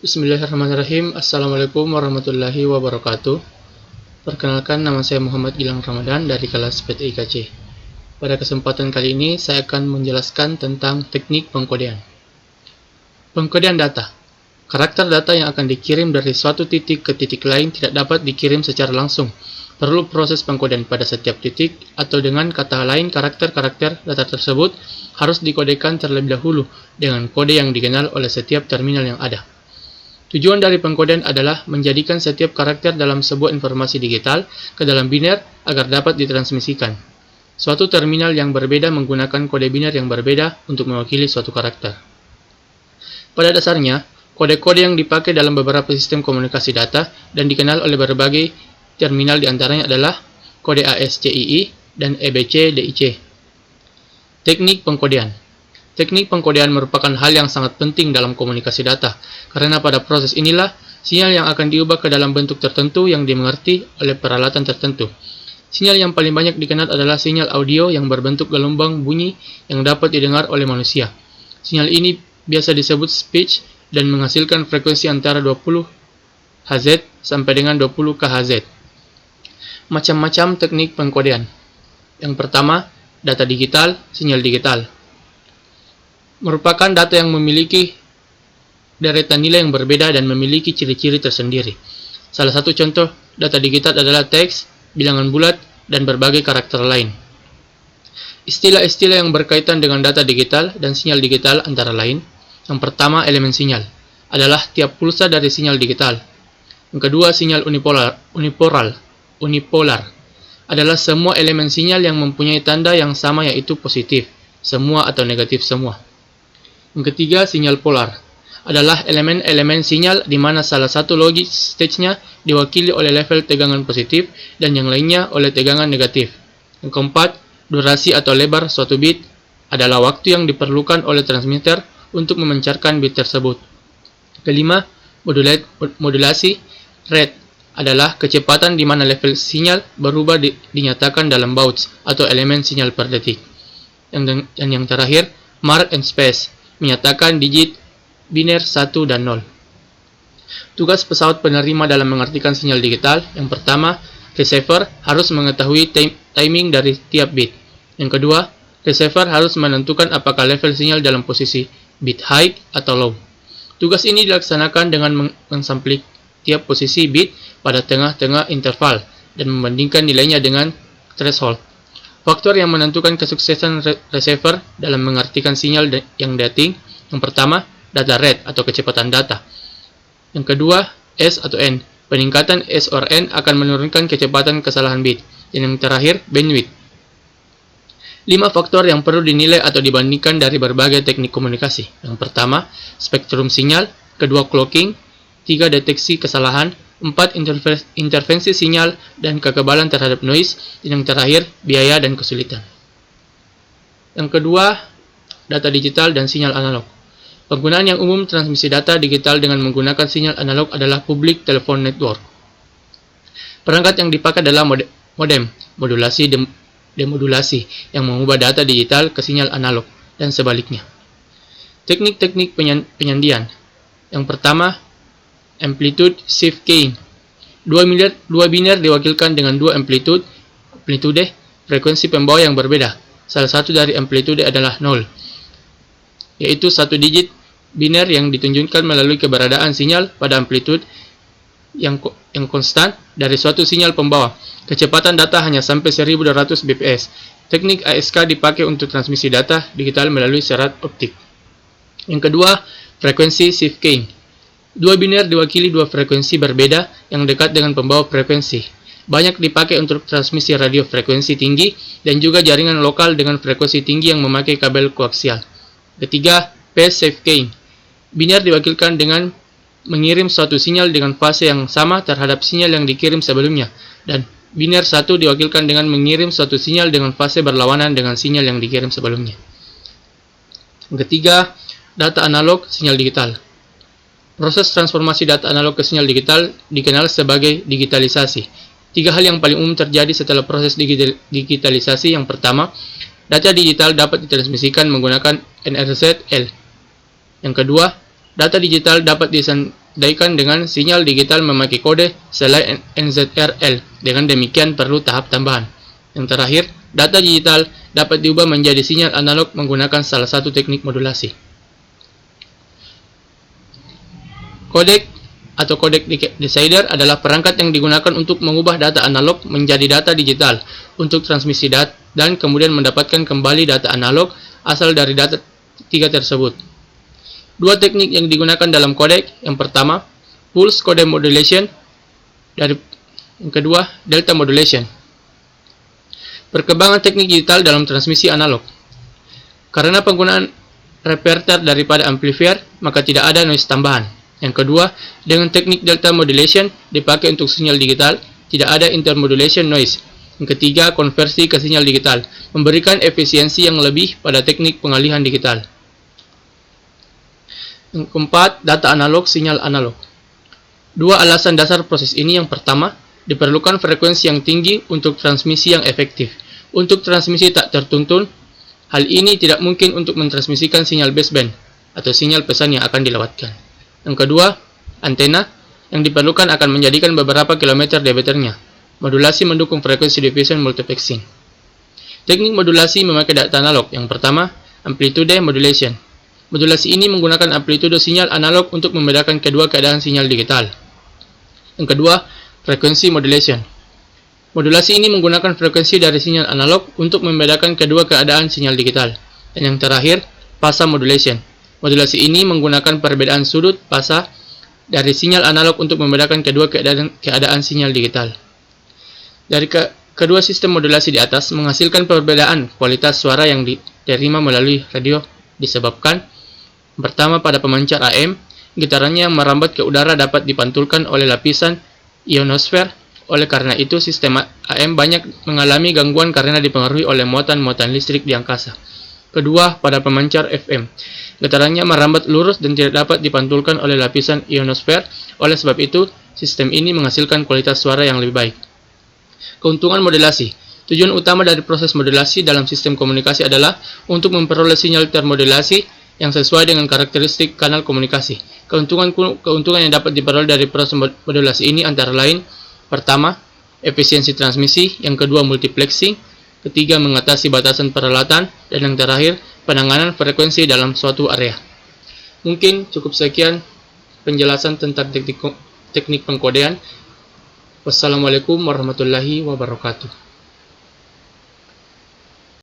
Bismillahirrahmanirrahim. Assalamualaikum warahmatullahi wabarakatuh. Perkenalkan, nama saya Muhammad Gilang Ramadan dari kelas PTIKC. Pada kesempatan kali ini, saya akan menjelaskan tentang teknik pengkodean. Pengkodean data. Karakter data yang akan dikirim dari suatu titik ke titik lain tidak dapat dikirim secara langsung. Perlu proses pengkodean pada setiap titik, atau dengan kata lain, karakter-karakter data tersebut harus dikodekan terlebih dahulu dengan kode yang dikenal oleh setiap terminal yang ada. Tujuan dari pengkodean adalah menjadikan setiap karakter dalam sebuah informasi digital ke dalam biner agar dapat ditransmisikan. Suatu terminal yang berbeda menggunakan kode biner yang berbeda untuk mewakili suatu karakter. Pada dasarnya, kode-kode yang dipakai dalam beberapa sistem komunikasi data dan dikenal oleh berbagai terminal diantaranya adalah kode ASCII dan EBCDIC. Teknik pengkodean. Teknik pengkodean merupakan hal yang sangat penting dalam komunikasi data, karena pada proses inilah sinyal yang akan diubah ke dalam bentuk tertentu yang dimengerti oleh peralatan tertentu. Sinyal yang paling banyak dikenal adalah sinyal audio yang berbentuk gelombang bunyi yang dapat didengar oleh manusia. Sinyal ini biasa disebut speech dan menghasilkan frekuensi antara 20 Hz sampai dengan 20 kHz. Macam-macam teknik pengkodean. Yang pertama, data digital, sinyal digital. Merupakan data yang memiliki deretan nilai yang berbeda dan memiliki ciri-ciri tersendiri. Salah satu contoh data digital adalah teks, bilangan bulat, dan berbagai karakter lain. Istilah-istilah yang berkaitan dengan data digital dan sinyal digital antara lain. Yang pertama, elemen sinyal adalah tiap pulsa dari sinyal digital. Yang kedua, sinyal unipolar adalah semua elemen sinyal yang mempunyai tanda yang sama, yaitu positif semua atau negatif semua. Yang ketiga, sinyal polar adalah elemen-elemen sinyal di mana salah satu logic stage-nya diwakili oleh level tegangan positif dan yang lainnya oleh tegangan negatif. Yang keempat, durasi atau lebar suatu bit adalah waktu yang diperlukan oleh transmitter untuk memancarkan bit tersebut. Kelima, modulasi rate adalah kecepatan di mana level sinyal berubah dinyatakan dalam bauds atau elemen sinyal per detik. Dan yang terakhir, mark and space menyatakan digit biner 1 dan 0. Tugas pesawat penerima dalam mengartikan sinyal digital. Yang pertama, receiver harus mengetahui timing dari tiap bit. Yang kedua, receiver harus menentukan apakah level sinyal dalam posisi bit high atau low. Tugas ini dilaksanakan dengan mensampling tiap posisi bit pada tengah-tengah interval dan membandingkan nilainya dengan threshold. Faktor yang menentukan kesuksesan receiver dalam mengartikan sinyal yang dating. Yang pertama, data rate atau kecepatan data. Yang kedua, S atau N. Peningkatan S or N akan menurunkan kecepatan kesalahan bit. Dan yang terakhir, bandwidth. 5 faktor yang perlu dinilai atau dibandingkan dari berbagai teknik komunikasi. Yang pertama, spektrum sinyal. Kedua, clocking. 3, deteksi kesalahan. 4, intervensi sinyal dan kekebalan terhadap noise. Dan yang terakhir, biaya dan kesulitan. Yang kedua, data digital dan sinyal analog. Penggunaan yang umum transmisi data digital dengan menggunakan sinyal analog adalah public telephone network. Perangkat yang dipakai adalah modem, modulasi, demodulasi yang mengubah data digital ke sinyal analog dan sebaliknya. Teknik-teknik penyandian. Yang pertama, amplitude shift keying. Dua biner diwakilkan dengan dua amplitude, frekuensi pembawa yang berbeda. Salah satu dari amplitude adalah 0, yaitu satu digit biner yang ditunjukkan melalui keberadaan sinyal pada amplitude yang konstan dari suatu sinyal pembawa. Kecepatan data hanya sampai 1200 bps. Teknik ASK dipakai untuk transmisi data digital melalui serat optik. Yang kedua, frekuensi shift keying. Dua biner diwakili dua frekuensi berbeda yang dekat dengan pembawa frekuensi. Banyak dipakai untuk transmisi radio frekuensi tinggi dan juga jaringan lokal dengan frekuensi tinggi yang memakai kabel koaksial. Ketiga, phase shift keying. Biner diwakilkan dengan mengirim suatu sinyal dengan fase yang sama terhadap sinyal yang dikirim sebelumnya, dan biner 1 diwakilkan dengan mengirim suatu sinyal dengan fase berlawanan dengan sinyal yang dikirim sebelumnya. Ketiga, data analog sinyal digital. Proses transformasi data analog ke sinyal digital dikenal sebagai digitalisasi. 3 hal yang paling umum terjadi setelah proses digitalisasi. Yang pertama, data digital dapat ditransmisikan menggunakan NRZ-L. Yang kedua, data digital dapat disesuaikan dengan sinyal digital memakai kode selain NZRL. Dengan demikian perlu tahap tambahan. Yang terakhir, data digital dapat diubah menjadi sinyal analog menggunakan salah satu teknik modulasi. Codec atau codec decider adalah perangkat yang digunakan untuk mengubah data analog menjadi data digital untuk transmisi data dan kemudian mendapatkan kembali data analog asal dari data tiga tersebut. Dua teknik yang digunakan dalam codec, yang pertama pulse code modulation, yang kedua delta modulation. Perkembangan teknik digital dalam transmisi analog. Karena penggunaan reverter daripada amplifier, maka tidak ada noise tambahan. Yang kedua, dengan teknik delta modulation dipakai untuk sinyal digital, tidak ada intermodulation noise. Yang ketiga, konversi ke sinyal digital, memberikan efisiensi yang lebih pada teknik pengalihan digital. Yang keempat, data analog, sinyal analog. Dua alasan dasar proses ini. Yang pertama, diperlukan frekuensi yang tinggi untuk transmisi yang efektif. Untuk transmisi tak tertuntun, hal ini tidak mungkin untuk mentransmisikan sinyal baseband atau sinyal pesan yang akan dilewatkan. Yang kedua, antena yang diperlukan akan menjadikan beberapa kilometer diameternya. Modulasi mendukung frekuensi division multiplexing. Teknik modulasi memakai data analog. Yang pertama, amplitude modulation. Modulasi ini menggunakan amplitude sinyal analog untuk membedakan kedua keadaan sinyal digital. Yang kedua, frekuensi modulation. Modulasi ini menggunakan frekuensi dari sinyal analog untuk membedakan kedua keadaan sinyal digital. Dan yang terakhir, fasa modulation. Modulasi ini menggunakan perbedaan sudut fasa dari sinyal analog untuk membedakan kedua keadaan sinyal digital. Dari kedua sistem modulasi di atas menghasilkan perbedaan kualitas suara yang diterima melalui radio disebabkan pertama, pada pemancar AM, getarannya yang merambat ke udara dapat dipantulkan oleh lapisan ionosfer. Oleh karena itu, sistem AM banyak mengalami gangguan karena dipengaruhi oleh muatan-muatan listrik di angkasa. Kedua, pada pemancar FM, getarannya merambat lurus dan tidak dapat dipantulkan oleh lapisan ionosfer. Oleh sebab itu, sistem ini menghasilkan kualitas suara yang lebih baik. Keuntungan modulasi. Tujuan utama dari proses modulasi dalam sistem komunikasi adalah untuk memperoleh sinyal termodulasi yang sesuai dengan karakteristik kanal komunikasi. Keuntungan yang dapat diperoleh dari proses modulasi ini antara lain: pertama, efisiensi transmisi; yang kedua, multiplexing; ketiga, mengatasi batasan peralatan; dan yang terakhir, penanganan frekuensi dalam suatu area. Mungkin cukup sekian penjelasan tentang teknik pengkodean. Wassalamualaikum warahmatullahi wabarakatuh.